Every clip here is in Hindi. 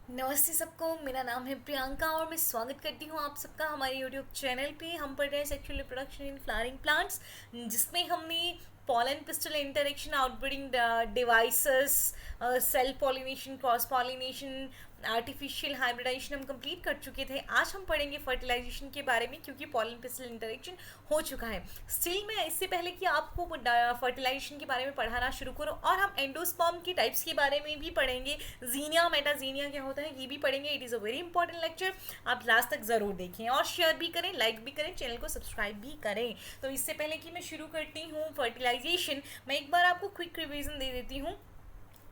नमस्ते सबको। मेरा नाम है प्रियंका और मैं स्वागत करती हूँ आप सबका हमारे यूट्यूब चैनल पे। हम पढ़ रहे हैं sexual reproduction in flowering plants, जिसमें हमने pollen pistil interaction, outbreeding devices, self pollination, cross pollination, artificial hybridization हम कंप्लीट कर चुके थे। आज हम पढ़ेंगे फर्टिलाइजेशन के बारे में, क्योंकि पॉलन पिस्टल इंटरेक्शन हो चुका है। स्टिल मैं इससे पहले कि आपको फर्टिलाइजेशन के बारे में पढ़ाना शुरू करूँ, और हम एंडोस्पर्म की टाइप्स के बारे में भी पढ़ेंगे। जीनिया मेटाजीनिया क्या होता है ये भी पढ़ेंगे। It is a very important lecture. आप लास्ट तक ज़रूर देखें और शेयर भी करें, लाइक भी करें, चैनल को सब्सक्राइब भी करें। तो इससे पहले कि मैं शुरू करती हूँ फर्टिलाइजेशन, मैं एक बार आपको क्विक रिवीजन दे देती हूँ।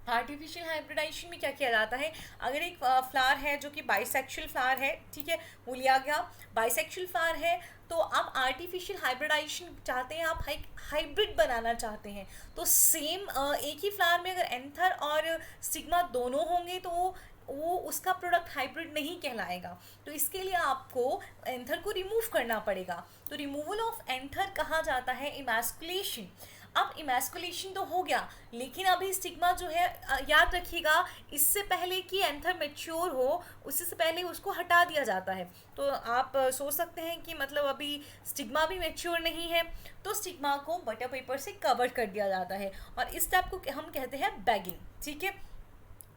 आर्टिफिशियल हाइब्रिडाइजेशन में क्या किया जाता है? अगर एक फ्लावर है जो कि बाइसेक्सुअल फ्लावर है, ठीक है, वो लिया गया, बाइसेक्सुअल फ्लावर है, तो आप आर्टिफिशियल हाइब्रिडाइजेशन चाहते हैं, आप हाइब्रिड बनाना चाहते हैं। तो सेम एक ही फ्लावर में अगर एंथर और स्टिग्मा दोनों होंगे तो वो उसका प्रोडक्ट हाइब्रिड नहीं कहलाएगा। तो इसके लिए आपको एंथर को रिमूव करना पड़ेगा। तो रिमूवल ऑफ एंथर कहा जाता है इमैस्कुलेशन। अब इमैस्कुलेशन तो हो गया, लेकिन अभी स्टिग्मा जो है, याद रखिएगा, इससे पहले कि एंथर मेच्योर हो उससे से पहले उसको हटा दिया जाता है। तो आप सोच सकते हैं कि मतलब अभी स्टिग्मा भी मेच्योर नहीं है, तो स्टिग्मा को बटर पेपर से कवर कर दिया जाता है, और इस टाइप को हम कहते हैं बैगिंग। ठीक है।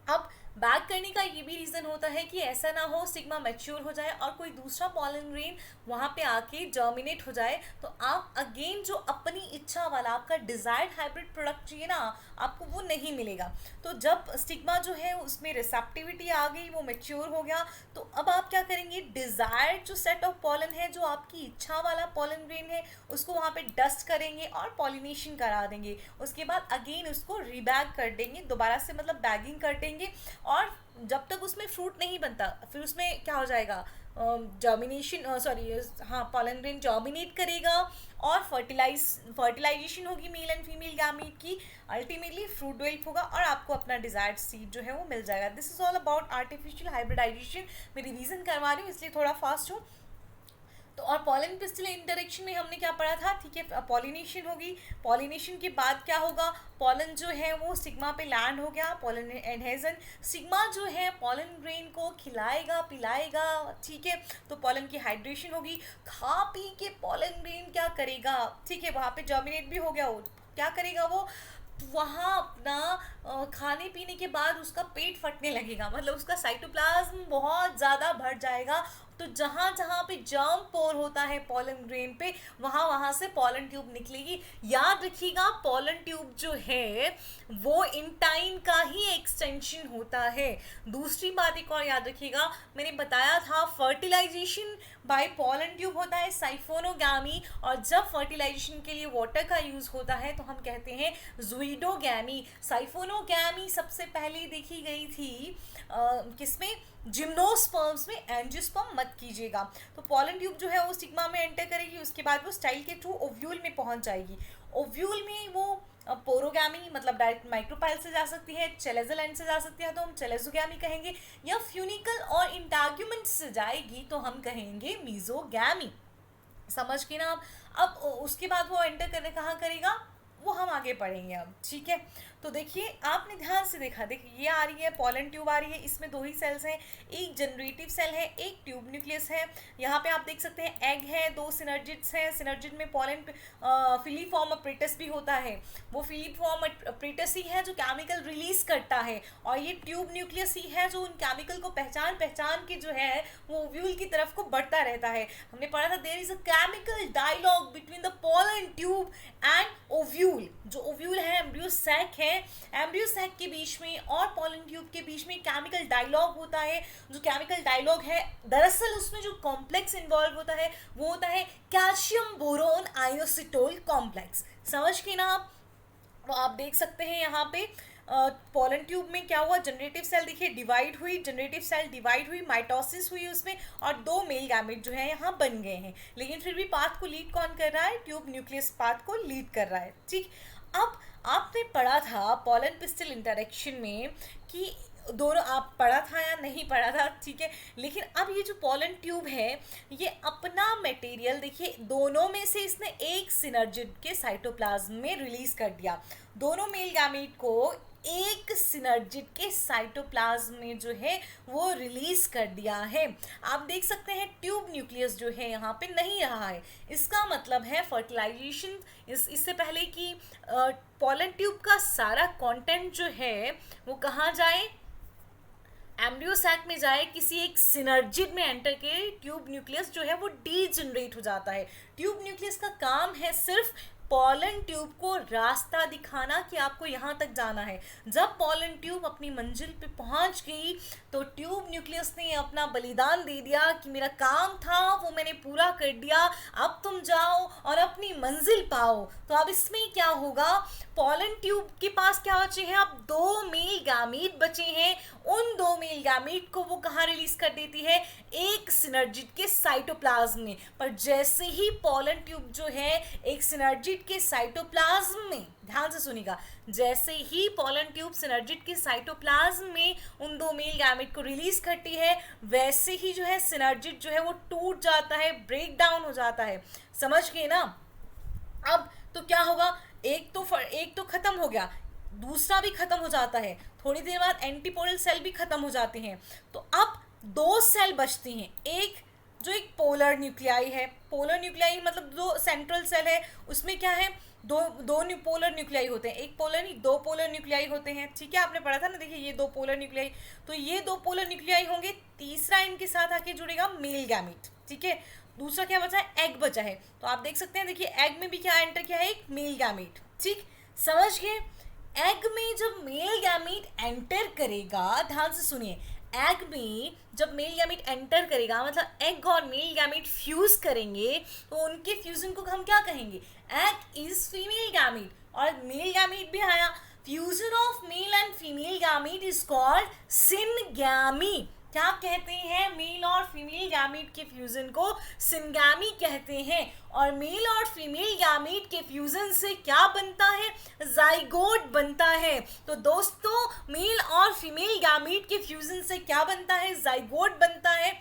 अब बैक करने का ये भी रीज़न होता है कि ऐसा ना हो स्टिग्मा मैच्योर हो जाए और कोई दूसरा पॉलन ग्रेन वहाँ पे आके जर्मिनेट हो जाए, तो आप अगेन जो अपनी इच्छा वाला आपका डिज़ायर्ड हाइब्रिड प्रोडक्ट चाहिए ना, आपको वो नहीं मिलेगा। तो जब स्टिग्मा जो है उसमें रिसेप्टिविटी आ गई, वो मैच्योर हो गया, तो अब आप क्या करेंगे, डिज़ायर्ड जो सेट ऑफ पॉलन है, जो आपकी इच्छा वाला पॉलन ग्रेन है, उसको वहाँ पे डस्ट करेंगे और पॉलिनेशन करा देंगे। उसके बाद अगेन उसको रीबैग कर देंगे, दोबारा से मतलब बैगिंग कर देंगे, और जब तक उसमें फ्रूट नहीं बनता फिर उसमें क्या हो जाएगा, जर्मिनेशन, सॉरी, हाँ, पॉलन ग्रेन जर्मिनेट करेगा और फर्टिलाइजेशन होगी मेल एंड फीमेल गैमीट की। अल्टीमेटली फ्रूट डेवलप होगा और आपको अपना डिजायर्ड सीड जो है वो मिल जाएगा। This is all about artificial hybridization. मैं रिवीजन करवा रही हूँ इसलिए थोड़ा फास्ट हूँ। तो और पॉलन पिस्टल इंटरेक्शन में हमने क्या पढ़ा था, ठीक है, पॉलिनेशन होगी। पॉलिनेशन के बाद क्या होगा, पॉलन जो है वो स्टिग्मा पे लैंड हो गया, पॉलन एडहेजन। स्टिग्मा जो है पॉलन ग्रेन को खिलाएगा पिलाएगा, ठीक है, तो पॉलन की हाइड्रेशन होगी। खा पी के पॉलन ग्रेन क्या करेगा, ठीक है, वहाँ पे जर्मिनेट भी हो गया, वो क्या करेगा, वो वहाँ अपना खाने पीने के बाद उसका पेट फटने लगेगा, मतलब उसका साइटोप्लाज्म बहुत ज़्यादा बढ़ जाएगा। तो जहाँ जहाँ पे जर्म पोर होता है पॉलन ग्रेन पे, वहाँ वहाँ से पॉलन ट्यूब निकलेगी। याद रखिएगा, पॉलन ट्यूब जो है वो इंटाइन का ही एक्सटेंशन होता है। दूसरी बात एक और याद रखिएगा, मैंने बताया था फर्टिलाइजेशन बाय पॉलन ट्यूब होता है साइफोनोगैमी, और जब फर्टिलाइजेशन के लिए वाटर का यूज़ होता है तो हम कहते हैं जुइडोगैमी। साइफोनोगैमी सबसे पहले देखी गई थी किसमें, जिम्नोस्पर्म्स में, एंजियोस्पर्म मत कीजिएगा। तो पॉलन ट्यूब जो है वो स्टिग्मा में एंटर करेगी, उसके बाद वो स्टाइल के थ्रू ओव्यूल में पहुंच जाएगी। ओव्यूल में वो पोरोगैमी मतलब डायरेक्ट माइक्रोपाइल से जा सकती है, चेलेजल एंड से जा सकती है तो हम चेलेजोगैमी कहेंगे, या फ्यूनिकल और इंटाग्यूमेंट से जाएगी तो हम कहेंगे मीजोगैमी। समझ के ना आप। अब उसके बाद वो एंटर करने कहाँ करेगा, वो हम आगे पढ़ेंगे अब, ठीक है। तो देखिए, आपने ध्यान से देखा, देखिए ये आ रही है पॉलन ट्यूब आ रही है, इसमें दो ही सेल्स हैं, एक जनरेटिव सेल है, एक ट्यूब न्यूक्लियस है। यहाँ पे आप देख सकते हैं एग है, दो सिनर्जिड्स हैं, सिनर्जिड में पॉलन फिलीफॉर्म अप्रेटस भी होता है। वो फिलीफॉर्म अप्रेटस ही है जो केमिकल रिलीज करता है, और ये ट्यूब न्यूक्लियस ही है जो उन केमिकल को पहचान पहचान के जो है वो ओव्यूल की तरफ को बढ़ता रहता है। हमने पढ़ा था there is a chemical dialogue between the pollen tube and ovule. जो ओव्यूल है, एम्ब्रियो सैक है, एम्ब्रियो सैक के बीच में और पॉलन ट्यूब के बीच में केमिकल डायलॉग होता है। जो केमिकल डायलॉग है, दरअसल उसमें जो कॉम्प्लेक्स इन्वॉल्व होता है वो होता है कैल्शियम बोरोन आयोसिटोल कॉम्प्लेक्स। समझ के ना आप। तो आप देख सकते हैं यहाँ पे पॉलन ट्यूब में क्या हुआ, जनरेटिव सेल देखिए डिवाइड हुई, जनरेटिव सेल डिवाइड हुई, माइटोसिस हुई उसमें, और दो मेल गैमेट जो है यहाँ बन गए हैं। लेकिन फिर भी पाथ को लीड कौन कर रहा है, ट्यूब न्यूक्लियस पाथ को लीड कर रहा है, ठीक। अब आपने पढ़ा था पॉलन पिस्टल इंटरेक्शन में कि दोनों, आप पढ़ा था या नहीं पढ़ा था, ठीक है, लेकिन अब ये जो पॉलन ट्यूब है ये अपना मटेरियल देखिए, दोनों में से इसने एक सिनर्जिड के साइटोप्लाज्म में रिलीज कर दिया। दोनों मेल गैमेट को एक सिनर्जिड के साइटोप्लाज्म में जो है वो रिलीज कर दिया है। आप देख सकते हैं ट्यूब न्यूक्लियस जो है यहाँ पे नहीं रहा है, इसका मतलब है फर्टिलाइजेशन इससे पहले कि पॉलन ट्यूब का सारा कंटेंट जो है वो कहाँ जाए, एम्ब्रियो सैक में जाए, किसी एक सिनर्जिड में एंटर के ट्यूब न्यूक्लियस जो है वो डीजनरेट हो जाता है। ट्यूब न्यूक्लियस का काम है सिर्फ पॉलन ट्यूब को रास्ता दिखाना कि आपको यहाँ तक जाना है। जब पॉलन ट्यूब अपनी मंजिल पे पहुँच गई तो ट्यूब न्यूक्लियस ने अपना बलिदान दे दिया कि मेरा काम था वो मैंने पूरा कर दिया, अब तुम जाओ और अपनी मंजिल पाओ। तो अब इसमें क्या होगा, पॉलन ट्यूब के पास क्या बचे हैं, अब 2 मेल गैमीट बचे हैं। उन 2 मेल गैमीट को वो कहाँ रिलीज कर देती है, एक सिनर्जिड के साइटोप्लाज्म में। पर जैसे ही पॉलन ट्यूब जो है एक सिनर्जिड के साइटोप्लाज्म में, ध्यान से सुनिएगा, जैसे ही पॉलन ट्यूब सिनर्जिड के साइटोप्लाज्म में उन 2 मेल गैमेट को रिलीज करती है, वैसे ही जो है सिनर्जिड जो है वो टूट जाता है, ब्रेक डाउन हो जाता है। समझ गए ना। अब तो क्या होगा, एक तो खत्म हो गया, दूसरा भी खत्म हो जाता है, थोड़ी देर बाद एंटीपोडल सेल भी खत्म हो जाते हैं। तो अब 2 सेल बचती हैं, एक जो एक पोलर न्यूक्लियाई है, पोलर न्यूक्लियाई मतलब जो सेंट्रल सेल है उसमें क्या है, दो पोलर न्यूक्लियाई होते हैं, एक पोलर नहीं 2 पोलर न्यूक्लियाई होते हैं। ठीक है, आपने पढ़ा था ना, देखिए ये 2 पोलर न्यूक्लियाई, तो ये 2 पोलर न्यूक्लियाई होंगे, तीसरा इनके साथ आके जुड़ेगा मेल गैमीट। ठीक है, दूसरा क्या बचा है, एग बचा है। तो आप देख सकते हैं, देखिए एग में भी क्या एंटर किया है, एक मेल गैमीट। ठीक, समझ गए। एग में जब मेल गैमीट एंटर करेगा, ध्यान से सुनिए, एग में जब मेल गैमीट एंटर करेगा मतलब एग और मेल गैमीट फ्यूज करेंगे, तो उनके फ्यूजन को हम क्या कहेंगे, एग इज फीमेल गैमीट, और मेल गैमीट भी आया। Fusion of male and female gamete is called syngamy. क्या कहते हैं, मेल और फीमेल गैमीट के फ्यूजन को सिनगैमी कहते हैं। और मेल और फीमेल गैमीट के फ्यूजन से क्या बनता है, जाइगोट बनता है। तो दोस्तों मेल और फीमेल गैमीट के फ्यूजन से क्या बनता है, जाइगोट बनता है।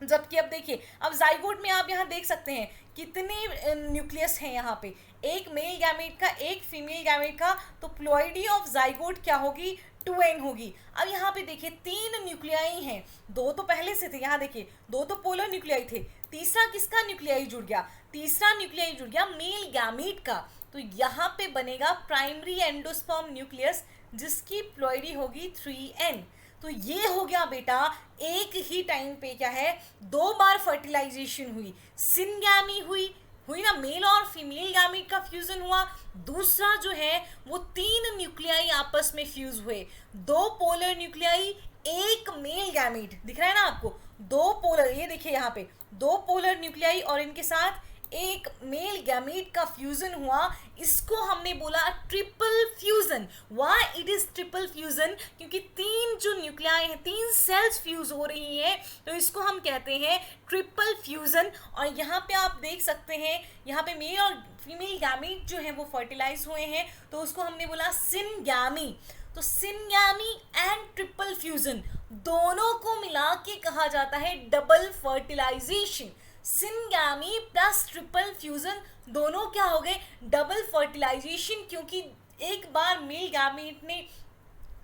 जबकि अब देखिए, अब जाइगोट में आप यहाँ देख सकते हैं कितने न्यूक्लियस हैं यहाँ पे, एक मेल गैमेट का एक फीमेल गैमेट का, तो प्लॉइडी ऑफ जाइगोट क्या होगी, 2n होगी। अब यहाँ पे देखिए 3 न्यूक्लियाई हैं, 2 तो पहले से थे, यहाँ देखिए 2 तो पोलर न्यूक्लियाई थे, तीसरा किसका न्यूक्लियाई जुड़ गया, तीसरा न्यूक्लियाई जुड़ गया मेल गैमेट का। तो यहाँ पे बनेगा प्राइमरी एंडोस्पर्म न्यूक्लियस जिसकी प्लॉइडी होगी 3n। तो ये हो गया बेटा, एक ही टाइम पे क्या है, 2 बार फर्टिलाइजेशन हुई, सिनगैमी हुई ना, मेल और फीमेल गैमीट का फ्यूजन हुआ। दूसरा जो है वो 3 न्यूक्लियाई आपस में फ्यूज हुए, 2 पोलर न्यूक्लियाई, एक मेल गैमीट, दिख रहा है ना आपको, 2 पोलर, ये देखिए यहाँ पे 2 पोलर न्यूक्लियाई और इनके साथ एक मेल गैमीट का फ्यूजन हुआ। इसको हमने बोला triple fusion. Why it is triple fusion, क्योंकि 3 जो न्यूक्लियाई हैं, 3 सेल्स फ्यूज हो रही है, तो इसको हम कहते हैं ट्रिपल फ्यूजन। और यहाँ पे आप देख सकते हैं, यहाँ पे मेल और फीमेल गैमीट जो है वो फर्टिलाइज हुए हैं, तो उसको हमने बोला सिनगैमी। तो सिनगैमी एंड ट्रिपल फ्यूजन दोनों को मिला के कहा जाता है double fertilization. Syngamy plus triple fusion दोनों क्या हो गए, डबल फर्टिलाइजेशन, क्योंकि एक बार मेल गैमीट ने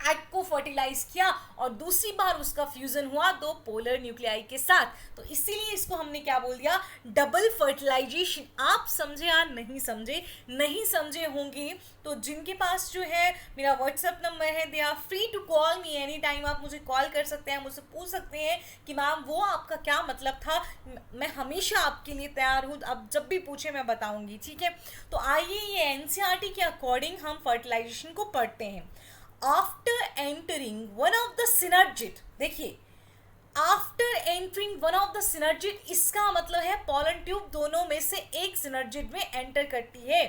एग को फर्टिलाइज किया और दूसरी बार उसका फ्यूजन हुआ 2 पोलर न्यूक्लियाई के साथ, तो इसीलिए इसको हमने क्या बोल दिया, डबल फर्टिलाइजेशन। आप समझे या नहीं समझे, नहीं समझे होंगे तो जिनके पास जो है मेरा व्हाट्सएप नंबर है, they are free to call me any time, आप मुझे कॉल कर सकते हैं, मुझसे पूछ सकते हैं कि मैम वो आपका क्या मतलब था, मैं हमेशा आपके लिए तैयार हूँ, अब जब भी पूछे मैं बताऊँगी। ठीक है, तो आइए ये NCERT के अकॉर्डिंग हम फर्टिलाइजेशन को पढ़ते हैं। After entering one of the synergid, देखिए after entering one of the synergid, इसका मतलब है पॉलन ट्यूब दोनों में से एक सिनर्जिड में एंटर करती है।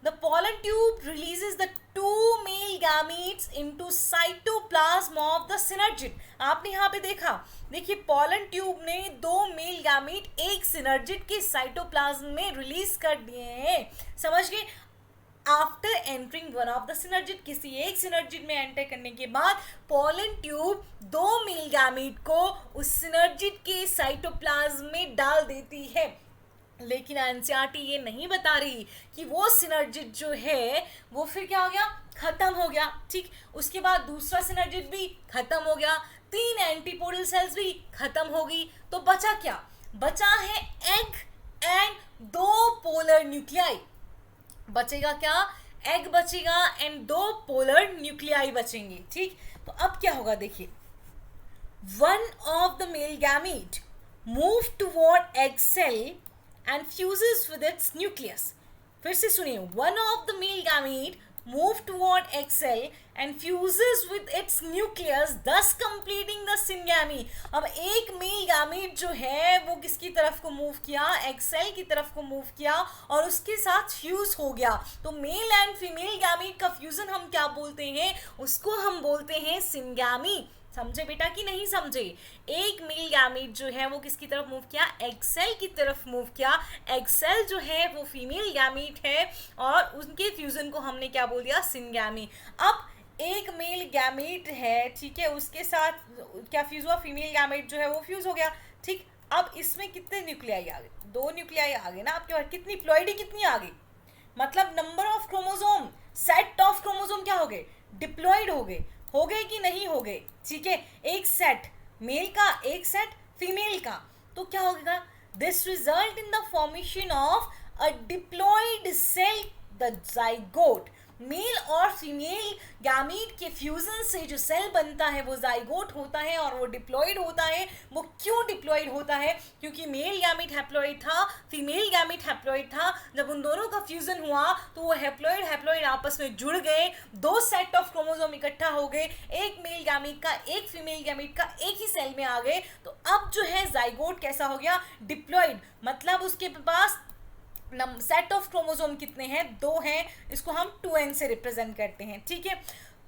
The pollen tube releases the 2 male gametes into cytoplasm of the synergid. आपने यहाँ पे देखा, देखिए पॉलन ट्यूब ने 2 मेल गैमीट एक सिनर्जिड के साइटोप्लाज्म में रिलीज कर दिए हैं। समझ गए, after entering one of the synergid, किसी एक सिनर्जिड में एंटर करने के बाद पॉलन ट्यूब 2 मेल गैमीट को उस सिनर्जिड के साइटोप्लाज्म में डाल देती है। लेकिन NCERT ये नहीं बता रही कि वो सिनर्जिड जो है वो फिर क्या हो गया, खत्म हो गया, ठीक। उसके बाद दूसरा सिनर्जिड भी खत्म हो गया, 3 एंटीपोडल सेल्स भी खत्म हो गई, तो बचा क्या? बचा है एग एंड 2 पोलर न्यूक्लियाई। बचेगा क्या? एग बचेगा एंड 2 पोलर न्यूक्लियाई बचेंगे, ठीक। तो अब क्या होगा देखिए, one of the male gamete move toward egg cell and fuses with its nucleus। फिर से सुनिए, one of the male gamete move toward egg cell and fuses with its nucleus thus completing the syngamy। अब एक मेल गैमीट जो है वो किसकी तरफ को मूव किया? एग सेल की तरफ को मूव किया और उसके साथ फ्यूज हो गया। तो मेल एंड फीमेल गैमीट का फ्यूजन हम क्या बोलते हैं? उसको हम बोलते हैं सिंगैमी। समझे बेटा कि नहीं समझे? एक मेल गैमीट जो है वो किसकी तरफ मूव किया? एग सेल की तरफ मूव किया। एग सेल जो है वो फीमेल गैमीट है और उनके फ्यूजन को हमने क्या बोल दिया? सिंगैमी। अब एक मेल गैमीट है, ठीक है, उसके साथ क्या फ्यूज हुआ? फीमेल गैमीट जो है वो फ्यूज हो गया, ठीक। अब इसमें कितने न्यूक्लियाई आ गए? 2 न्यूक्लियाई आ गए ना आपके पास। कितनी प्लॉइडी कितनी आ गई? मतलब number of chromosome, set of chromosome क्या हो गए? डिप्लॉइड हो गए। हो गए कि नहीं हो गए? ठीक है, एक सेट मेल का, एक सेट फीमेल का। तो क्या होगा? This result in the formation of a diploid cell, the zygote. Male और फीमेल गैमीट के फ्यूजन से जो सेल बनता है वो जाइगोट होता है और वो डिप्लॉइड होता है। वो क्यों डिप्लॉइड होता है? क्योंकि मेल गैमीट हैप्लॉइड था, फीमेल गैमीट हैप्लॉइड था। जब उन दोनों का फ्यूजन हुआ तो वो हैप्लॉइड आपस में जुड़ गए, 2 सेट ऑफ क्रोमोसोम इकट्ठा हो गए, एक मेल गैमीट का एक फीमेल गैमीट का एक ही सेल में आ गए। तो अब जो है जाइगोट कैसा हो गया? डिप्लॉइड। मतलब उसके पास सेट ऑफ क्रोमोसोम कितने हैं? 2 हैं। इसको हम 2n से रिप्रेजेंट करते हैं, ठीक है।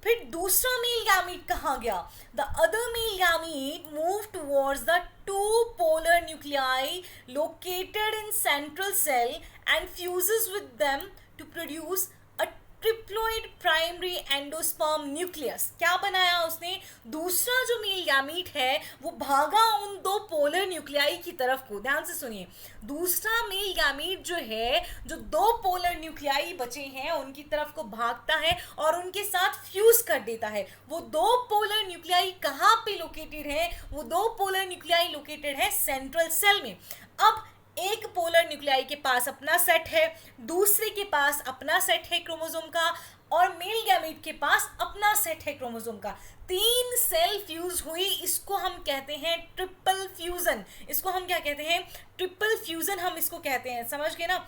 फिर दूसरा मेल गैमीट कहाँ गया? The other male gamete move towards the 2 polar nuclei located in central cell and fuses with them to produce a triploid primary endosperm nucleus. क्या बनाया उसने? दूसरा जो मेल गैमीट है वो भागा उन 2 पोलर न्यूक्लियाई की तरफ को। ध्यान से सुनिए, दूसरा मेल गैमीट जो है, जो 2 पोलर न्यूक्लियाई बचे हैं उनकी तरफ को भागता है और उनके साथ फ्यूज कर देता है। वो 2 पोलर न्यूक्लियाई कहाँ पे लोकेटेड है? वो 2 पोलर न्यूक्लियाई लोकेटेड है सेंट्रल सेल में। अब एक पोलर न्यूक्लियाई के पास अपना सेट है, दूसरे के पास अपना सेट है क्रोमोसोम का, और मेल गैमीट के पास अपना सेट है क्रोमोसोम का। 3 सेल फ्यूज हुई, इसको हम कहते हैं ट्रिपल फ्यूजन। इसको हम क्या कहते हैं? ट्रिपल फ्यूजन हम इसको कहते हैं। समझ गए ना?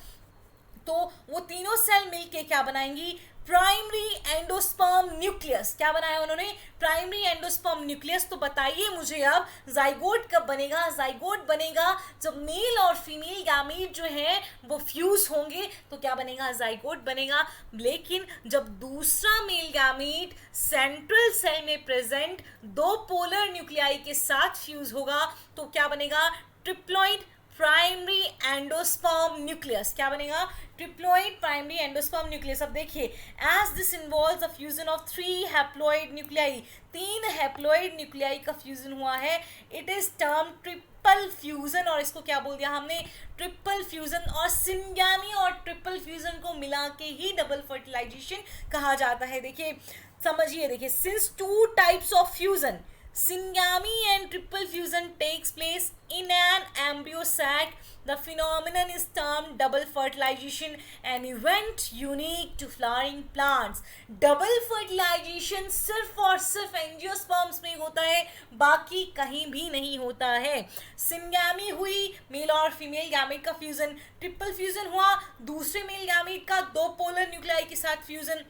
तो वो तीनों सेल मिलके क्या बनाएंगी? Primary endosperm nucleus. क्या बनाया उन्होंने? Primary endosperm nucleus. तो बताइए मुझे अब जाइगोट कब बनेगा? जाइगोट बनेगा जब मेल और फीमेल गैमीट जो है वो फ्यूज होंगे, तो क्या बनेगा? जाइगोट बनेगा। लेकिन जब दूसरा मेल गैमीट सेंट्रल सेल में प्रेजेंट 2 पोलर न्यूक्लियाई के साथ फ्यूज होगा, तो क्या बनेगा? Triploid primary endosperm nucleus. क्या बनेगा? Triploid primary endosperm nucleus. अब देखिए, as this involves the fusion of 3 haploid nuclei, 3 haploid nuclei का फ्यूजन हुआ है, it is term triple fusion. और इसको क्या बोल दिया हमने? Triple fusion. और सिंगैमी और ट्रिपल फ्यूजन को मिला के ही डबल फर्टिलाइजेशन कहा जाता है। देखिए समझिए, देखिए, since 2 types of fusion, syngamy and triple fusion takes place in an embryo sac, the phenomenon is termed double fertilization, an event unique to flowering plants। double fertilization सिर्फ और सिर्फ एंजियोस्पर्म्स में होता है, बाकी कहीं भी नहीं होता है। सिंगैमी हुई, मेल और फीमेल गैमेट का फ्यूजन। ट्रिपल फ्यूजन हुआ, दूसरे मेल गैमेट का 2 पोलर न्यूक्लियाई के साथ फ्यूजन।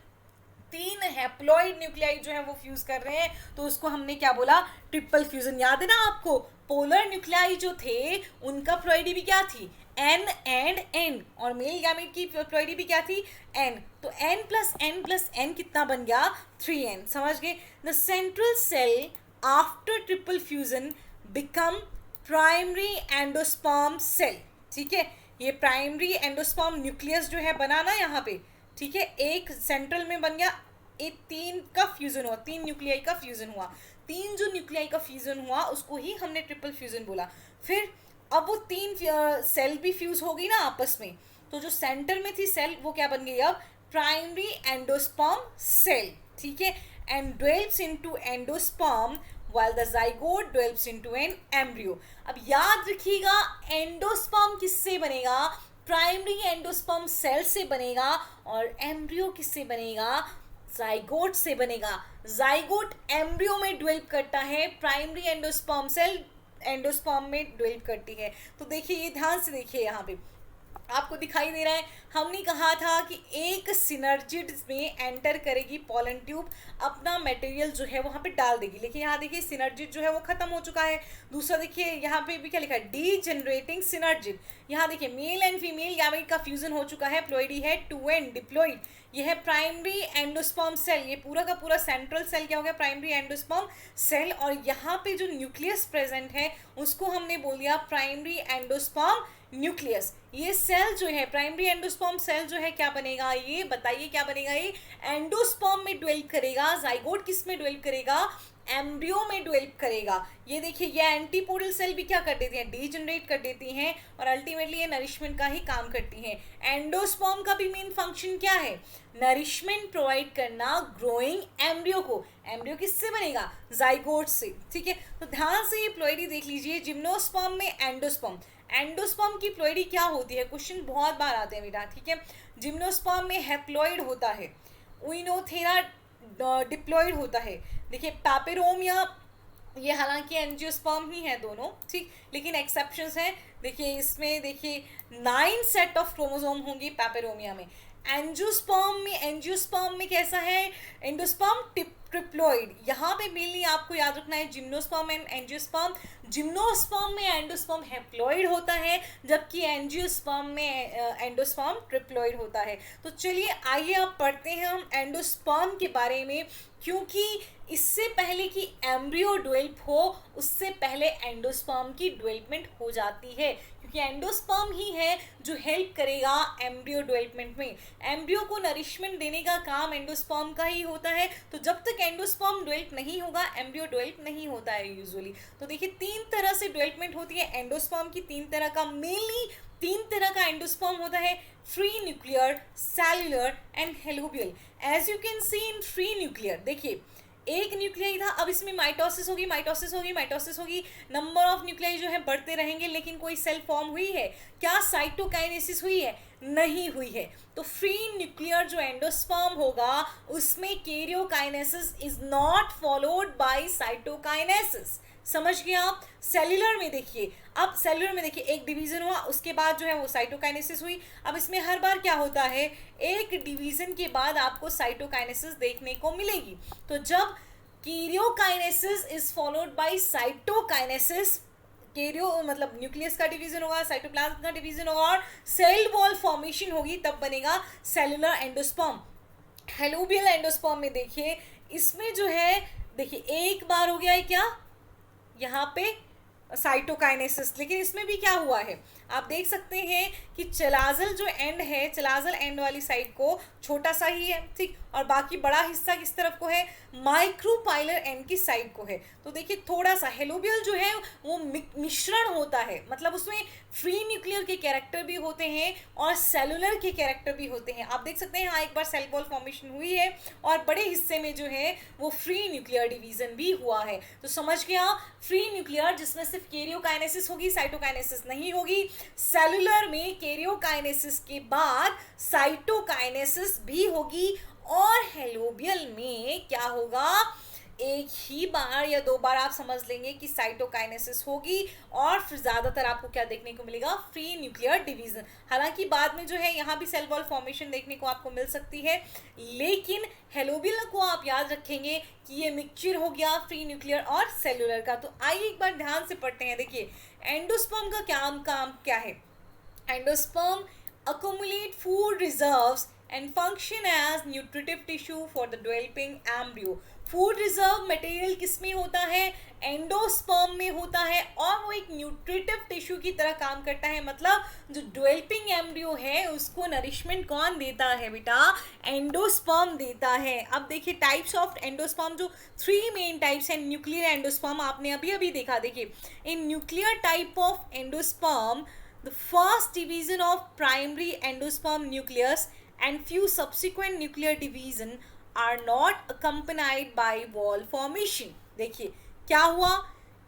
3 हैप्लॉइड न्यूक्लियाई जो है वो फ्यूज कर रहे हैं, तो उसको हमने क्या बोला? Triple fusion. याद है ना आपको? पोलर न्यूक्लियाई जो थे उनका प्लॉइडी भी क्या थी? n and n। और मेल गैमेट की प्लॉइडी भी क्या थी? n। तो n plus n plus n कितना बन गया? 3n। समझ गए? The central cell after triple fusion become primary endosperm cell. ठीक है, ये प्राइमरी एंडोस्पर्म न्यूक्लियस जो है बना ना यहाँ पे, ठीक है, एक सेंट्रल में बन गया, एक 3 का फ्यूजन हुआ, 3 न्यूक्लियाई का फ्यूजन हुआ। 3 जो न्यूक्लियाई का फ्यूजन हुआ उसको ही हमने ट्रिपल फ्यूजन बोला। फिर अब वो 3 सेल भी फ्यूज हो गई ना आपस में, तो जो सेंटर में थी सेल वो क्या बन गई? अब प्राइमरी एंडोस्पर्म सेल, ठीक है, and develops into endosperm while the zygote develops into an embryo। अब याद रखिएगा एंडोस्पर्म किससे बनेगा, प्राइमरी एंडोस्पर्म सेल से बनेगा, और एम्ब्रियो किससे बनेगा, जाइगोट से बनेगा। जाइगोट एम्ब्रियो में डेवलप करता है, प्राइमरी एंडोस्पर्म सेल एंडोस्पर्म में डेवलप करती है। तो देखिए ये ध्यान से देखिए, यहाँ पे आपको दिखाई दे रहा है, हमने कहा था कि एक सिनर्जिड में एंटर करेगी पॉलन ट्यूब, अपना मटेरियल जो है वहाँ पे डाल देगी, लेकिन यहाँ देखिए सिनर्जिड जो है वो खत्म हो चुका है। दूसरा देखिए यहाँ पे भी क्या लिखा है, डी जनरेटिंग सिनर्जिड। यहाँ देखिए मेल एंड फीमेल गैमेट का फ्यूजन हो चुका है, प्लॉइडी है, टू एंड डिप्लॉइड। ये है प्राइमरी एंडोस्पर्म सेल, ये पूरा का पूरा सेंट्रल सेल क्या हो गया, प्राइमरी एंडोस्पर्म सेल। और यहाँ पे जो न्यूक्लियस प्रेजेंट है उसको हमने बोल दिया प्राइमरी एंडोस्पर्म न्यूक्लियस। ये सेल जो है प्राइमरी एंडोस्पर्म सेल जो है क्या बनेगा, ये बताइए क्या बनेगा, ये एंडोस्पर्म में डेवलप करेगा। जाइगोट किस में डेवलप करेगा, एम्ब्रियो में डेवलप करेगा। ये देखिए ये एंटीपोडल सेल भी क्या कर देती हैं, डीजनरेट कर देती हैं, और अल्टीमेटली ये नरिशमेंट का ही काम करती हैं। एंडोस्पर्म का भी मेन फंक्शन क्या है, नरिशमेंट प्रोवाइड करना ग्रोइंग एम्ब्रियो को। एम्ब्रियो किससे बनेगा, जाइगोट से, ठीक है। तो ध्यान से ये प्लॉइडी देख लीजिए, जिम्नोस्पर्म में एंडोस्पर्म। एंडोस्पर्म की प्लॉइडी क्या होती है, क्वेश्चन बहुत बार आते हैं बेटा, ठीक है। जिम्नोस्पर्म में हैप्लॉइड होता है, उइनोथेरा डिप्लॉइड होता है। देखिए पैपेरोमिया, ये हालांकि एंजियोस्पर्म ही है दोनों, ठीक, लेकिन एक्सेप्शंस हैं। देखिए इसमें देखिए 9 सेट ऑफ क्रोमोसोम होंगी पैपेरोमिया में। एंजियोस्पर्म में कैसा है, एंडोस्पर्म ट्रिप्लॉइड। यहाँ पे मेनली आपको याद रखना है जिम्नोस्पर्म एंड एंजियोस्पर्म। जिम्नोस्पर्म में एंडोस्पर्म हैप्लॉइड होता है, जबकि एंजियोस्पर्म में एंडोस्पर्म ट्रिप्लॉइड होता है। तो चलिए आइए अब पढ़ते हैं हम एंडोस्पर्म के बारे में, क्योंकि इससे पहले कि एम्ब्रियो डेवलप हो उससे पहले एंडोस्पर्म की डेवलपमेंट हो जाती है, क्योंकि एंडोस्पर्म ही है जो हेल्प करेगा एम्ब्रियो डेवलपमेंट में। एम्ब्रियो को नरिशमेंट देने का काम एंडोस्पर्म का ही होता है। तो जब तक एंडोस्पर्म डेवलप नहीं होगा एम्ब्रियो डेवलप नहीं होता है यूजुअली। तो देखिए 3 तरह से डेवलपमेंट होती है एंडोस्पर्म की, 3 तरह का, मेनली 3 तरह का एंडोस्पर्म होता है, free nuclear, cellular and helobial. As you can see in free nuclear, देखिए एक न्यूक्लियाई था, अब इसमें माइटोसिस होगी, माइटोसिस होगी, माइटोसिस होगी, नंबर ऑफ न्यूक्लियाई जो है बढ़ते रहेंगे, लेकिन कोई सेल फॉर्म हुई है क्या, साइटोकाइनेसिस हुई है, नहीं हुई है। तो फ्री न्यूक्लियर जो एंडोस्पर्म होगा उसमें karyokinesis is not followed by cytokinesis. समझ गए आप। सेल्यूलर में देखिए, अब सेल्यूलर में देखिए एक डिवीजन हुआ, उसके बाद जो है वो साइटोकाइनेसिस हुई। अब इसमें हर बार क्या होता है, एक डिवीजन के बाद आपको साइटोकाइनेसिस देखने को मिलेगी। तो जब karyokinesis is followed by cytokinesis, Cairo मतलब न्यूक्लियस का डिवीजन होगा, साइटोप्लाज्म का डिवीजन होगा और सेल वॉल फॉर्मेशन होगी, तब बनेगा सेलुलर एंडोस्पर्म। हेलोबियल एंडोस्पर्म में देखिए इसमें जो है, देखिए एक बार हो गया है क्या, यहाँ पे साइटोकाइनेसिस, लेकिन इसमें भी क्या हुआ है आप देख सकते हैं कि चलाजल जो एंड है, चलाजल एंड वाली साइड को छोटा सा ही है, ठीक, और बाकी बड़ा हिस्सा किस तरफ को है, माइक्रोपाइलर एंड की साइड को है। तो देखिए थोड़ा सा हेलोबियल जो है वो मिश्रण होता है, मतलब उसमें फ्री न्यूक्लियर के कैरेक्टर भी होते हैं और सेलुलर के कैरेक्टर भी होते हैं। आप देख सकते हैं हाँ एक बार सेल वॉल फॉर्मेशन हुई है और बड़े हिस्से में जो है वो फ्री न्यूक्लियर डिवीजन भी हुआ है। तो समझ गया, फ्री न्यूक्लियर जिसमें सिर्फ कैरियोकाइनेसिस होगी, साइटोकाइनेसिस नहीं होगी। सेलुलर में कैरियोकाइनेसिस के बाद साइटोकाइनेसिस भी होगी, और हेलोबियल में क्या होगा, एक ही बार या 2 बार आप समझ लेंगे कि साइटोकाइनेसिस होगी, और फिर ज़्यादातर आपको क्या देखने को मिलेगा, फ्री न्यूक्लियर डिवीजन। हालांकि बाद में जो है यहाँ भी सेल वॉल फॉर्मेशन देखने को आपको मिल सकती है, लेकिन हेलोबियल को आप याद रखेंगे कि ये मिक्सचर हो गया फ्री न्यूक्लियर और सेलुलर का। तो आइए एक बार ध्यान से पढ़ते हैं। देखिए एंडोस्पर्म का काम क्या है, endosperm accumulate food reserves and function as nutritive tissue for the developing embryo। Food reserve material किस में होता है, एंडोस्पर्म में होता है, और वो एक न्यूट्रिटिव टिश्यू की तरह काम करता है। मतलब जो डेवलपिंग एम्ब्रियो है उसको नरिशमेंट कौन देता है बेटा, एंडोस्पर्म देता है। अब देखिए टाइप्स ऑफ एंडोस्पर्म, जो 3 मेन टाइप्स हैं। न्यूक्लियर एंडोस्पर्म आपने अभी अभी देखा, देखिए in nuclear type of endosperm the first division of primary endosperm nucleus and few subsequent nuclear division are not accompanied by wall formation. देखिए क्या हुआ,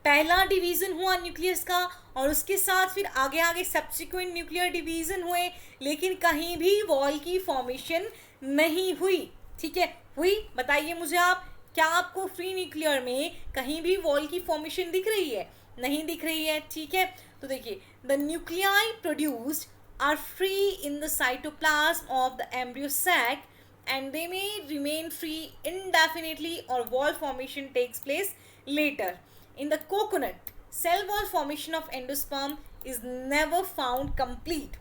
पहला डिवीजन हुआ न्यूक्लियस का और उसके साथ फिर आगे आगे सब्सिक्वेंट न्यूक्लियर डिवीजन हुए, लेकिन कहीं भी वॉल की फॉर्मेशन नहीं हुई. ठीक है, हुई? बताइए मुझे आप, क्या आपको फ्री न्यूक्लियर में कहीं भी वॉल की फॉर्मेशन दिख रही है? नहीं दिख रही है. ठीक है, तो देखिए the nuclei produced are free in the cytoplasm of the embryo sac and they may remain free indefinitely or wall formation takes place later. In the coconut, cell wall formation of endosperm is never found complete.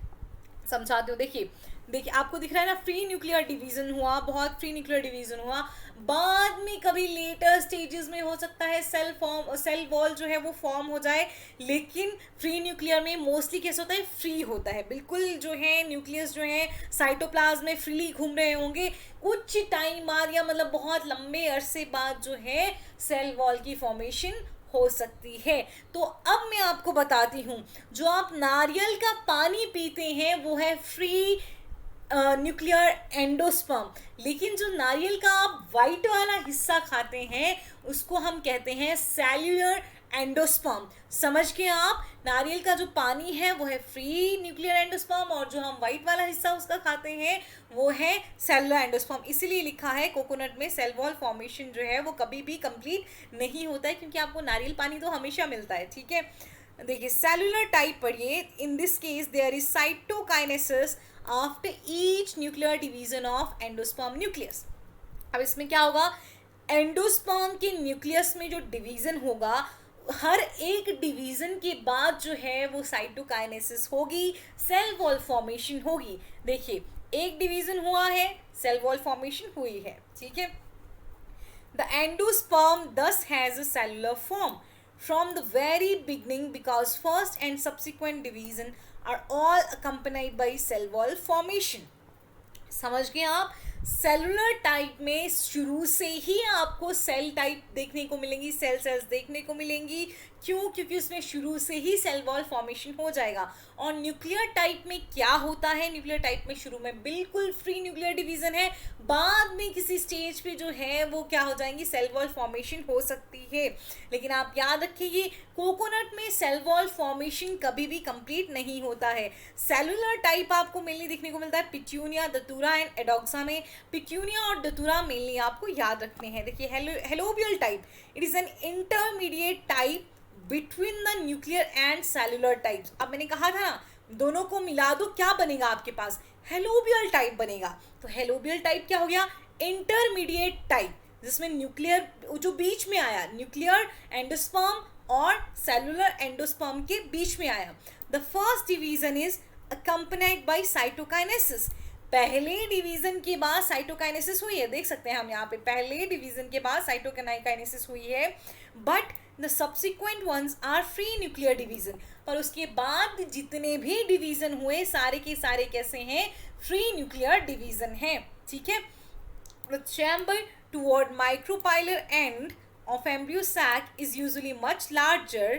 समझाते हो, देखिए देखिए आपको दिख रहा है ना, फ्री न्यूक्लियर डिवीजन हुआ, बहुत फ्री न्यूक्लियर डिवीजन हुआ, बाद में कभी लेटर स्टेजेस में हो सकता है सेल वॉल जो है वो फॉर्म हो जाए, लेकिन फ्री न्यूक्लियर में मोस्टली कैसे होता है, फ्री होता है बिल्कुल. जो है न्यूक्लियस जो है साइटोप्लाज्म में फ्रीली घूम रहे होंगे, कुछ टाइम बाद या मतलब बहुत लंबे अरसे बाद जो है सेल वॉल की फॉर्मेशन हो सकती है. तो अब मैं आपको बताती हूँ, जो आप नारियल का पानी पीते हैं वो है फ्री न्यूक्लियर एंडोस्पर्म, लेकिन जो नारियल का आप वाइट वाला हिस्सा खाते हैं उसको हम कहते हैं सेल्यूलर एंडोस्पर्म. समझ के आप, नारियल का जो पानी है वो है फ्री न्यूक्लियर एंडोस्पर्म और जो हम वाइट वाला हिस्सा उसका खाते हैं वो है सेलुलर एंडोस्पर्म. इसीलिए लिखा है कोकोनट में सेल वॉल फॉर्मेशन जो है वो कभी भी कंप्लीट नहीं होता है, क्योंकि आपको नारियल पानी तो हमेशा मिलता है. ठीक है, देखिए सेलुलर टाइप पढ़िए. In this case there is cytokinesis after each nuclear division of endosperm nucleus. अब इसमें क्या होगा, एंडोस्पर्म के न्यूक्लियस में जो डिवीजन होगा, हर एक डिवीजन के बाद जो है वो साइटोकाइनेसिस होगी, सेल वॉल फॉर्मेशन होगी. देखिए एक डिवीजन हुआ है, सेल वॉल फॉर्मेशन हुई है. ठीक है, the endosperm thus has a cellular form from the very beginning because first and subsequent division are all accompanied by cell wall formation. समझ गए आप, सेलुलर टाइप में शुरू से ही आपको सेल टाइप देखने को मिलेंगी, सेल्स देखने को मिलेंगी. क्यों? क्योंकि उसमें शुरू से ही सेल वॉल फॉर्मेशन हो जाएगा. और न्यूक्लियर टाइप में क्या होता है, न्यूक्लियर टाइप में शुरू में बिल्कुल फ्री न्यूक्लियर डिवीजन है, बाद में किसी स्टेज पे जो है वो क्या हो जाएंगी, सेल वॉल फॉर्मेशन हो सकती है. लेकिन आप याद रखिए कोकोनट में सेल वॉल फॉर्मेशन कभी भी कंप्लीट नहीं होता है. सेलुलर टाइप आपको मेनली देखने को मिलता है पिट्यूनिया, दतूरा एंड एडोक्सा में. पिट्यूनिया और दतूरा मेनली आपको याद रखने हैं. देखिए helobial type, it is an intermediate type between the nuclear and cellular types. अब मैंने कहा था ना, दोनों को मिला दो क्या बनेगा आपके पास, हेलोबियल टाइप बनेगा. तो हेलोबियल टाइप क्या हो गया, इंटरमीडिएट टाइप, जिसमें न्यूक्लियर जो बीच में आया, न्यूक्लियर एंडोस्पर्म और सेलुलर एंडोस्पर्म के बीच में आया. The first division is accompanied by cytokinesis. पहले डिवीजन के बाद साइटोकाइनेसिस हुई है, देख सकते हैं हम यहाँ पे, पहले डिवीजन के बाद साइटोकाइनेसिस हुई है. But the subsequent ones are free nuclear division. पर उसके बाद जितने भी डिवीजन हुए सारे के सारे कैसे हैं, फ्री न्यूक्लियर डिवीजन हैं. ठीक है, the chamber toward micropylar and of embryo sac is usually much larger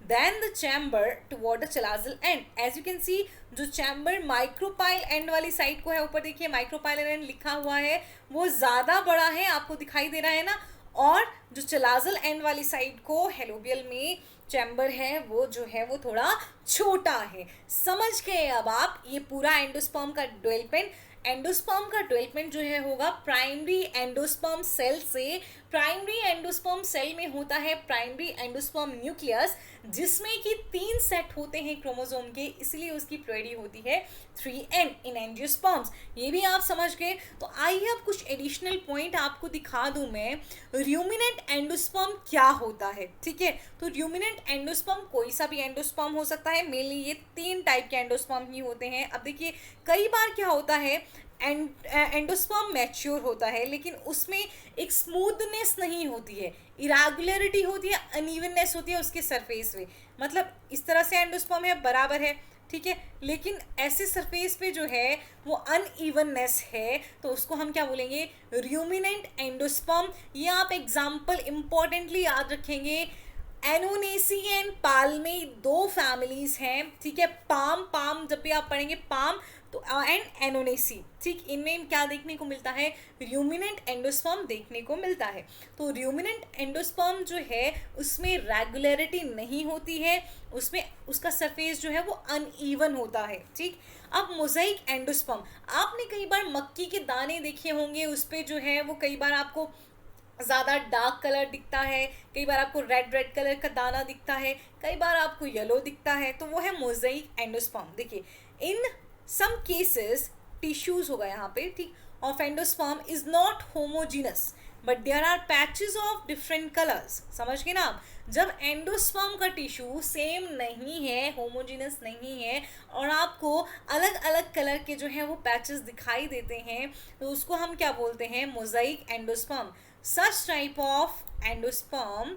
than the chamber toward the chalazal end. As you can see, जो chamber micropyle end वाली साइड को है, ऊपर देखिए माइक्रोपाइलर एंड लिखा हुआ है, वो ज़्यादा बड़ा है, आपको दिखाई दे रहा है ना. और जो चलाजल एंड वाली साइड को हेलोबियल में चैम्बर है वो जो है वो थोड़ा छोटा है. समझ गए अब आप, ये पूरा एंडोस्पर्म का डेवलपमेंट. एंडोस्पर्म का डेवलपमेंट जो है होगा प्राइमरी एंडोस्पर्म सेल से. प्राइमरी एंडोस्पर्म सेल में होता है प्राइमरी एंडोस्पर्म न्यूक्लियस, जिसमें कि 3 सेट होते हैं क्रोमोसोम के, इसलिए उसकी प्लोइडी होती है 3n इन एंजियोस्पर्म्स. ये भी आप समझ गए. तो आइए अब कुछ एडिशनल पॉइंट आपको दिखा दूं मैं. र्यूमिनेंट एंडोस्पर्म क्या होता है, ठीक है. तो र्यूमिनेंट एंडोस्पर्म कोई सा भी एंडोस्पर्म हो सकता है, मेनली ये 3 टाइप के एंडोस्पर्म ही होते हैं. अब देखिए कई बार क्या होता है, एंडोस्पर्म मैच्योर होता है लेकिन उसमें एक स्मूथनेस नहीं होती है, इरेगुलरिटी होती है, अनइवननेस होती है उसके सरफेस पे. मतलब इस तरह से एंडोस्पर्म है, बराबर है, ठीक है, लेकिन ऐसे सरफेस पे जो है वो अनइवननेस है, तो उसको हम क्या बोलेंगे, र्यूमिनेंट एंडोस्पर्म. ये आप एग्जाम्पल इंपॉर्टेंटली याद रखेंगे. एनोनेसी एंड पाल्मे दो फैमिलीज हैं, ठीक है। पाम पाम जब भी आप पढ़ेंगे पाम तो एंड एनोनेसी, ठीक, इनमें क्या देखने को मिलता है, र्यूमिनेंट एंडोस्पर्म देखने को मिलता है। तो र्यूमिनेंट एंडोस्पर्म जो है उसमें रेगुलरिटी नहीं होती है, उसमें उसका सरफेस जो है वो अनइवन होता है, ठीक। अब मोज़ेक एंडोस्पर्म, आपने कई बार मक्की के दाने देखे होंगे, उस पर जो है वो कई बार आपको ज़्यादा डार्क कलर दिखता है, कई बार आपको रेड रेड कलर का दाना दिखता है, कई बार आपको येलो दिखता है, तो वो है मोज़ेक एंडोस्पर्म। देखिए इन सम केसेस टिश्यूज होगा यहाँ पे, ठीक, of endosperm is not homogenous but there are patches of different colours. समझ गए ना आप, जब एंडोस्पर्म का टिश्यू सेम नहीं है, होमोजीनस नहीं है, और आपको अलग अलग कलर के जो है वो पैचेस दिखाई देते हैं, तो उसको हम क्या बोलते हैं, mosaic endosperm. such type of endosperm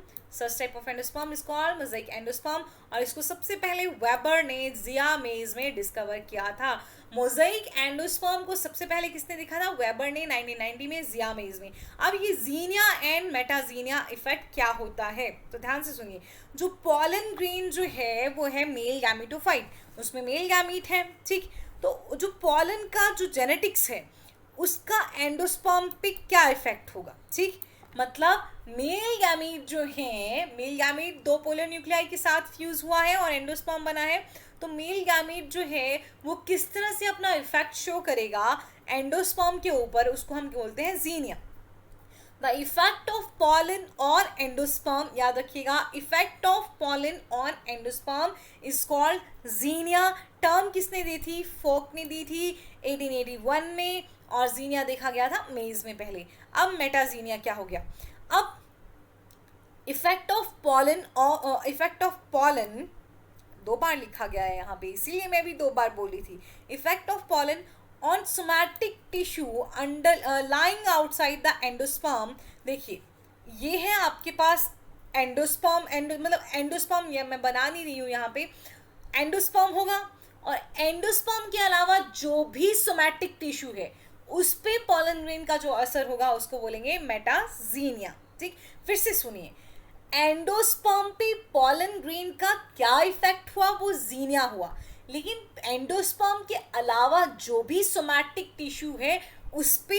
is called mosaic endosperm, और इसको सबसे पहले वेबर ने जिया मेज में डिस्कवर किया था। मोज़ेक एंडोस्पर्म को सबसे पहले किसने देखा था, वेबर ने 1990 में जिया मेज में। अब ये जीनिया एंड मेटाजीनिया इफेक्ट क्या होता है, तो ध्यान से सुनिए। जो पॉलन ग्रेन जो है वो है मेल गैमेटोफाइट, उसमें मेल गैमीट है, ठीक। तो जो पॉलन का जो जेनेटिक्स है उसका एंडोस्पर्म पे क्या इफेक्ट होगा, ठीक। मतलब मेल गैमीट जो है, मेल गैमीट दो पोलर न्यूक्लियाई के साथ फ्यूज हुआ है और एंडोस्पर्म बना है, तो मेल गैमीट जो है वो किस तरह से अपना इफेक्ट शो करेगा एंडोस्पर्म के ऊपर, उसको हम बोलते हैं xenia. The effect of pollen on endosperm, याद रखिएगा, effect of pollen on endosperm is called xenia. Term किसने दी थी, फोक ने दी थी 1881 में, और जीनिया देखा गया था मेज में पहले। अब मेटाजीनिया क्या हो गया, अब इफेक्ट ऑफ पॉलन दो बार लिखा गया है यहाँ पे, इसीलिए मैं भी दो बार बोली थी। Effect of pollen on somatic tissue under lying outside the endosperm. देखिए ये है आपके पास एंडोस्पर्म, मतलब एंडोस्पर्म ये मैं बना नहीं रही हूँ यहाँ पे, एंडोस्पर्म होगा, और एंडोस्पर्म के अलावा जो भी सोमैटिक टिश्यू है उस पे पॉलन ग्रेन का जो असर होगा उसको बोलेंगे मेटाजीनिया, ठीक। फिर से सुनिए, एंडोस्पर्म पे पॉलन ग्रेन का क्या इफेक्ट हुआ, वो जीनिया हुआ, लेकिन एंडोस्पर्म के अलावा जो भी सोमैटिक टिश्यू है उस पे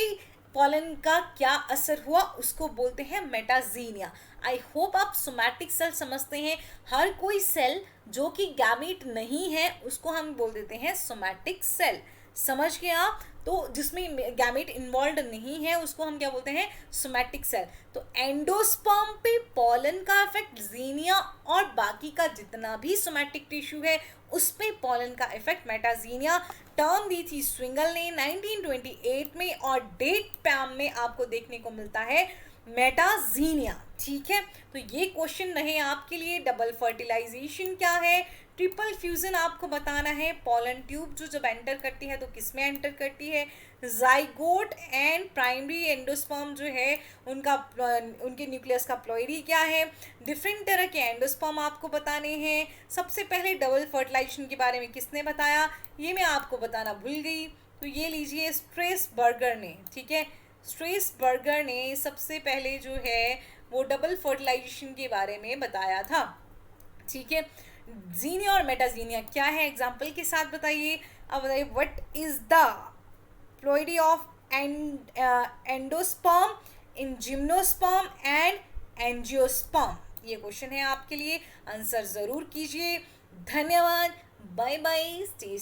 पॉलन का क्या असर हुआ उसको बोलते हैं मेटाजीनिया। आई होप आप सोमैटिक सेल समझते हैं, हर कोई सेल जो कि गैमीट नहीं है उसको हम बोल देते हैं सोमैटिक सेल, समझ गए आप। तो जिसमें गैमेट इन्वॉल्व नहीं है उसको हम क्या बोलते हैं, सोमैटिक सेल। तो एंडोस्पर्म पे पॉलन का इफेक्ट जीनिया, और बाकी का जितना भी सोमैटिक टिश्यू है उस पे पॉलन का इफेक्ट मेटाजीनिया। टर्म दी थी स्विंगल ने 1928 में, और डेट पैम में आपको देखने को मिलता है मेटाजीनिया, ठीक है। तो ये क्वेश्चन रहे आपके लिए, डबल फर्टिलाइजेशन क्या है, ट्रिपल फ्यूजन आपको बताना है, पॉलन ट्यूब जो जब एंटर करती है तो किस में एंटर करती है, जाइगोट एंड प्राइमरी एंडोस्पर्म जो है उनके न्यूक्लियस का प्लॉइडी क्या है, डिफरेंट तरह के एंडोस्पर्म आपको बताने हैं। सबसे पहले डबल फर्टिलाइजेशन के बारे में किसने बताया, ये मैं आपको बताना भूल गई, तो ये लीजिए स्ट्रेसबर्गर ने, ठीक है। स्ट्रेसबर्गर ने सबसे पहले जो है वो डबल फर्टिलाइजेशन के बारे में बताया था, ठीक है। जीनिया और मेटाजीनिया क्या है, एग्जाम्पल के साथ बताइए। अब बताइए, what is the ploidy of endosperm in gymnosperm and angiosperm, ये क्वेश्चन है आपके लिए, आंसर जरूर कीजिए। धन्यवाद, बाय बाय, स्टे